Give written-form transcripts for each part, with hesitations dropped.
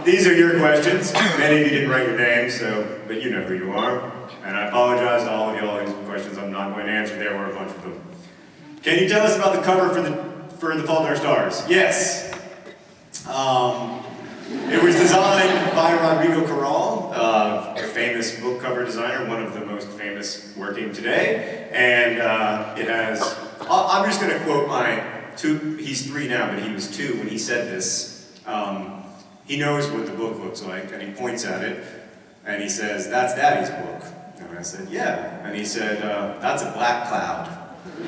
These are your questions. Many of you didn't write your names, but you know who you are. And I apologize to all of you, all these questions I'm not going to answer. There were a bunch of them. Can you tell us about the cover for the Fault in Our Stars? Yes. It was designed by Rodrigo Corral, a famous book cover designer, one of the most famous working today. And it has, I'm just going to quote he's 3 now, but he was 2 when he said this. He knows what the book looks like, and he points at it, and he says, "That's Daddy's book." And I said, "Yeah." And he said, "That's a black cloud."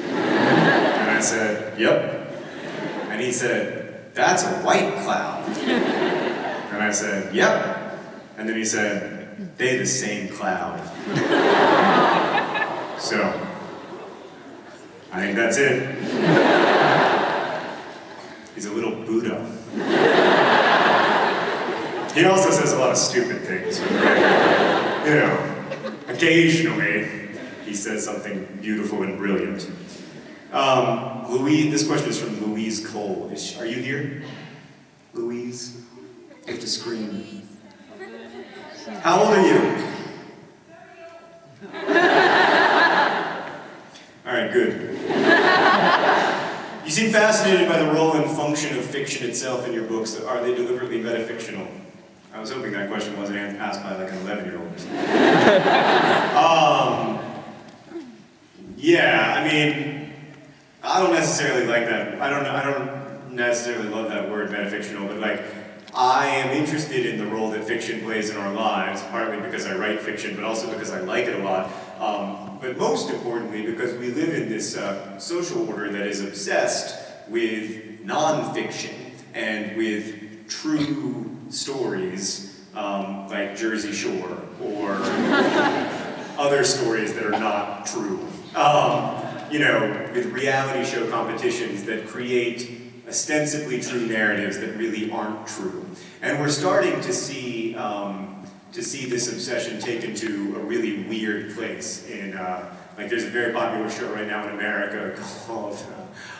And I said, "Yep." And he said, "That's a white cloud." And I said, "Yep." And then he said, "They the same cloud." So, I think that's it. He's a little Buddha. He also says a lot of stupid things. You know, occasionally he says something beautiful and brilliant. This question is from Louise Cole. Are you here? Louise? You have to scream. How old are you? All right, good. You seem fascinated by the role and function of fiction itself in your books. Are they deliberately metafictional? I was hoping that question wasn't asked by like an 11-year-old. Yeah, I mean, I don't necessarily like that. I don't necessarily love that word, metafictional, but like, I am interested in the role that fiction plays in our lives, partly because I write fiction, but also because I like it a lot. But most importantly, because we live in this social order that is obsessed with non-fiction and with true stories like Jersey Shore or other stories that are not true. You know, with reality show competitions that create ostensibly true narratives that really aren't true. And we're starting to see this obsession taken to a really weird place in, like there's a very popular show right now in America called,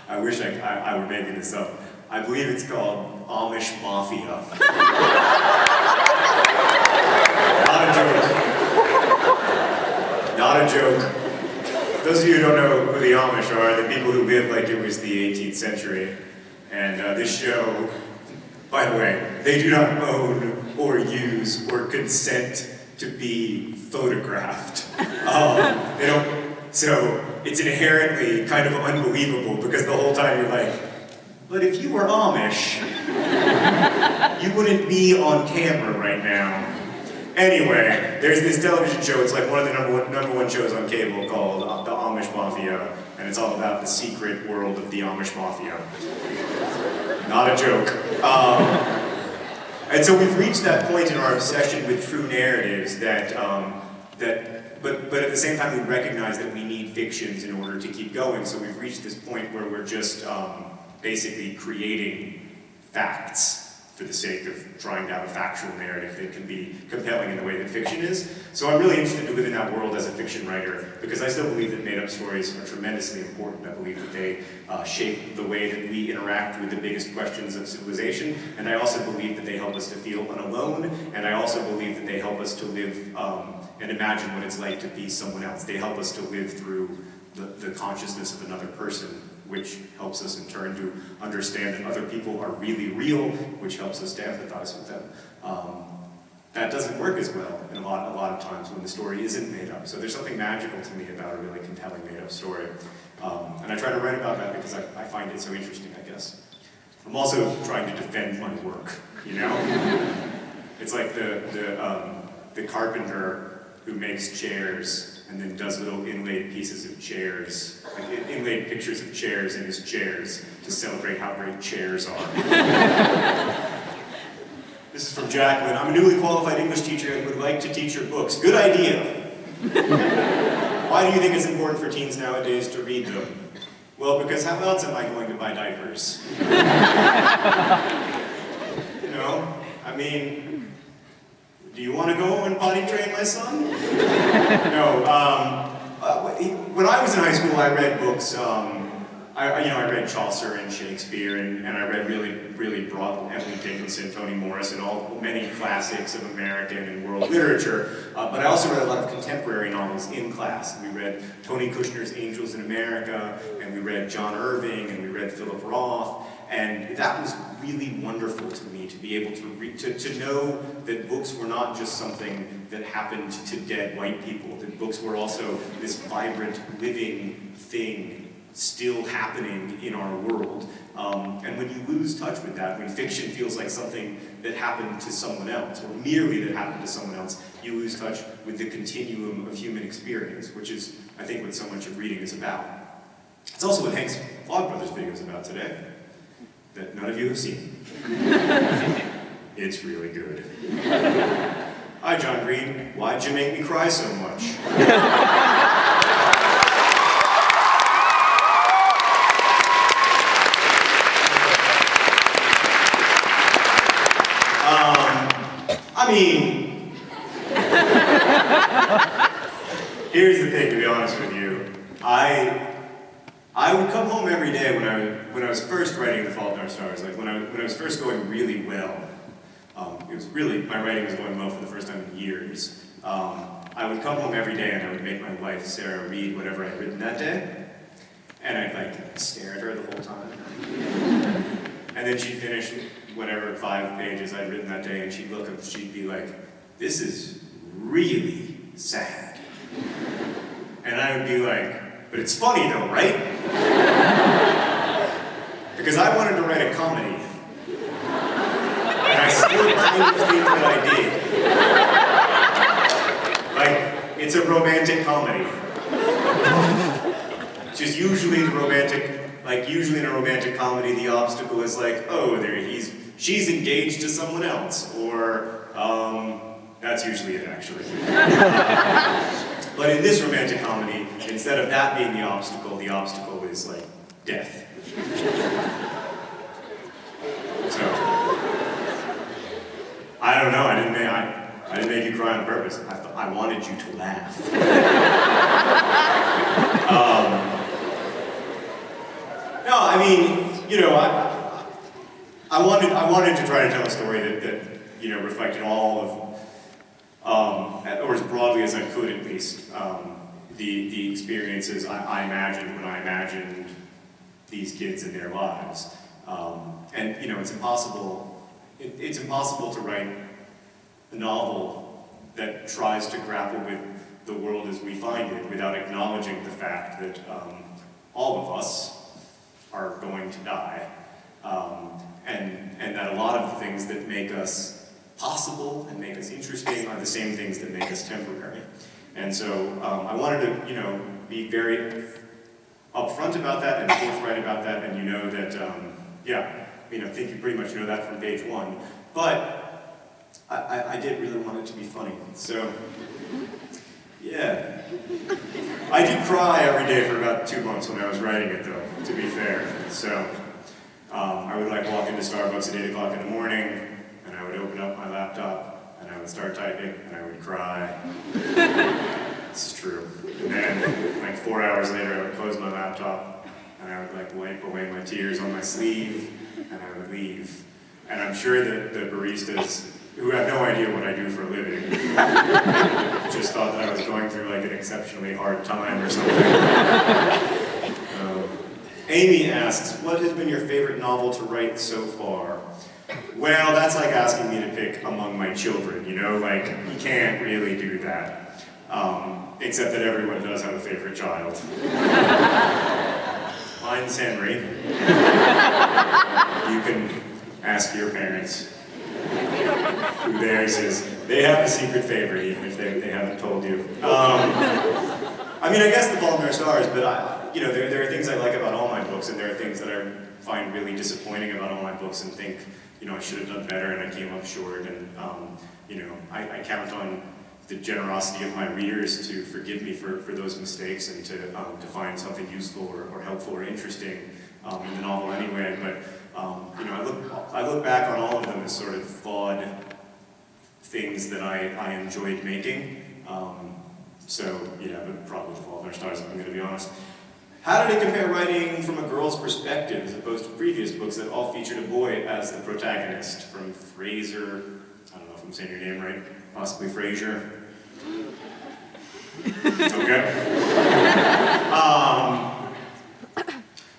I wish I were making this up, I believe it's called Amish Mafia. Not a joke. Not a joke. Those of you who don't know who the Amish are, the people who live like it was the 18th century. And this show, by the way, they do not own or use or consent to be photographed. They don't, so it's inherently kind of unbelievable because the whole time you're like, but if you were Amish, you wouldn't be on camera right now. Anyway, there's this television show, it's like one of the number one shows on cable called The Amish Mafia, and it's all about the secret world of the Amish Mafia. Not a joke. And so we've reached that point in our obsession with true narratives but at the same time we recognize that we need fictions in order to keep going, so we've reached this point where we're just basically creating facts for the sake of trying to have a factual narrative that can be compelling in the way that fiction is. So I'm really interested to live in that world as a fiction writer, because I still believe that made-up stories are tremendously important. I believe that they shape the way that we interact with the biggest questions of civilization, and I also believe that they help us to feel unalone, and I also believe that they help us to live and imagine what it's like to be someone else. They help us to live through the consciousness of another person, which helps us in turn to understand that other people are really real, which helps us to empathize with them. That doesn't work as well in a lot of times when the story isn't made up. So there's something magical to me about a really compelling made-up story. And I try to write about that because I find it so interesting, I guess. I'm also trying to defend my work, you know? It's like the carpenter who makes chairs and then does little inlaid pieces of chairs, like inlaid pictures of chairs in his chairs to celebrate how great chairs are. This is from Jacqueline. I'm a newly qualified English teacher and would like to teach your books. Good idea. Why do you think it's important for teens nowadays to read them? Well, because how else am I going to buy diapers? You know, I mean, do you want to go and potty train my son? No. When I was in high school, I read books. I read Chaucer and Shakespeare, and I read really broad Emily Dickinson, Toni Morrison, many classics of American and world literature. But I also read a lot of contemporary novels in class. We read Tony Kushner's Angels in America, and we read John Irving, and we read Philip Roth, and that was really wonderful to me to be able to read, to know that books were not just something that happened to dead white people. That books were also this vibrant, living thing still happening in our world. And when you lose touch with that, when fiction feels like something that happened to someone else, or merely that happened to someone else, you lose touch with the continuum of human experience, which is, I think, what so much of reading is about. It's also what Hank's Vlogbrothers video is about today, that none of you have seen. It's really good. Hi, John Green. Why'd you make me cry so much? I mean, here's the thing, to be honest with you. I would come home every day when I was first writing The Fault in Our Stars, like when I was first going really well. It was really, my writing was going well for the first time in years. I would come home every day and I would make my wife, Sarah, read whatever I'd written that day. And I'd stare at her the whole time. And then she'd finish whatever 5 pages I'd written that day, and she'd look up, she'd be like, "This is really sad." And I would be like, "But it's funny though, right?" Because I wanted to write a comedy. And I still kind of think that I did. Like, it's a romantic comedy. Just usually the romantic, usually in a romantic comedy, the obstacle is like, oh, she's engaged to someone else, or, that's usually it, actually. But in this romantic comedy, instead of that being the obstacle is, like, death. So, I don't know, I didn't make you cry on purpose. I wanted you to laugh. No, I mean, I wanted to try to tell a story that reflected all of, or as broadly as I could at least, the experiences I imagined when I imagined these kids and their lives. And it's impossible to write a novel that tries to grapple with the world as we find it without acknowledging the fact that all of us are going to die, and that a lot of the things that make us possible and make us interesting are the same things that make us temporary. And so I wanted to, be very upfront about that and forthright about that, and that, I think you pretty much know that from page 1. But I did really want it to be funny, so yeah. I did cry every day for about 2 months when I was writing it, though, to be fair. So I would walk into Starbucks at 8 o'clock in the morning, and I would open up my laptop, and I would start typing, and I would cry. It's true. And then, 4 hours later, I would close my laptop, and I would wipe away my tears on my sleeve, and I would leave. And I'm sure that the baristas, who have no idea what I do for a living, just thought that I was going through an exceptionally hard time or something. Amy asks, what has been your favorite novel to write so far? Well, that's like asking me to pick among my children, you can't really do that. Except that everyone does have a favorite child. Mine's Henry. You can ask your parents who theirs is. They have a secret favorite, even if they haven't told you. I guess The Fault in Our Stars, but there are things I like about all my books, and there are things that I find really disappointing about all my books and think, I should have done better and I came up short, and I count on the generosity of my readers to forgive me for those mistakes and to find something useful or helpful or interesting in the novel anyway. But I look back on all of them as sort of flawed things that I enjoyed making. So yeah, but probably The Fault in Our Stars, if I'm going to be honest. How did it compare writing from a girl's perspective as opposed to previous books that all featured a boy as the protagonist? From Fraser, I don't know if I'm saying your name right, possibly Fraser. Okay.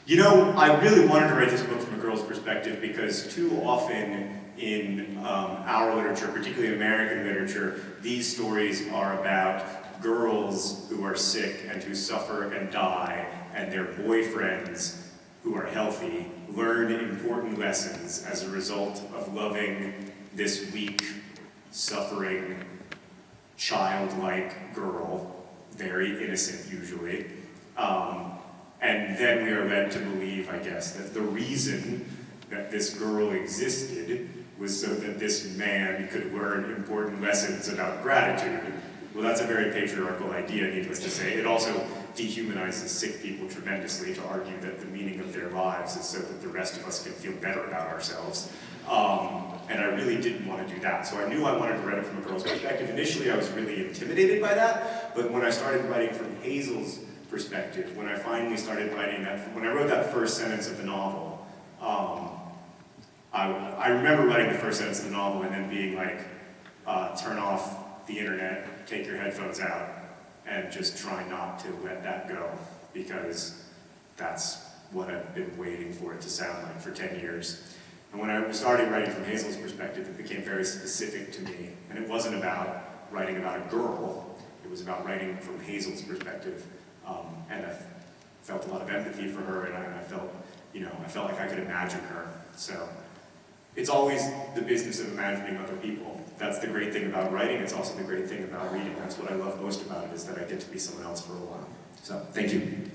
You know, I really wanted to write this book from a girl's perspective because too often in our literature, particularly American literature, these stories are about girls who are sick and who suffer and die, and their boyfriends who are healthy learn important lessons as a result of loving this weak, suffering, childlike girl, very innocent usually. And then we are led to believe, I guess, that the reason that this girl existed was so that this man could learn important lessons about gratitude. Well, that's a very patriarchal idea, needless to say. It also dehumanizes sick people tremendously to argue that the meaning of their lives is so that the rest of us can feel better about ourselves. And I really didn't want to do that. So I knew I wanted to write it from a girl's perspective. Initially, I was really intimidated by that, but when I started writing from Hazel's perspective, when I finally started writing that, when I wrote that first sentence of the novel, I remember writing the first sentence of the novel and then being like, turn off the internet, take your headphones out, and just try not to let that go, because that's what I've been waiting for it to sound like for 10 years. And when I started writing from Hazel's perspective, it became very specific to me, and it wasn't about writing about a girl, it was about writing from Hazel's perspective. And I felt a lot of empathy for her, and I felt, I felt like I could imagine her. So it's always the business of imagining other people. That's the great thing about writing. It's also the great thing about reading. That's what I love most about it, is that I get to be someone else for a while. So, thank you.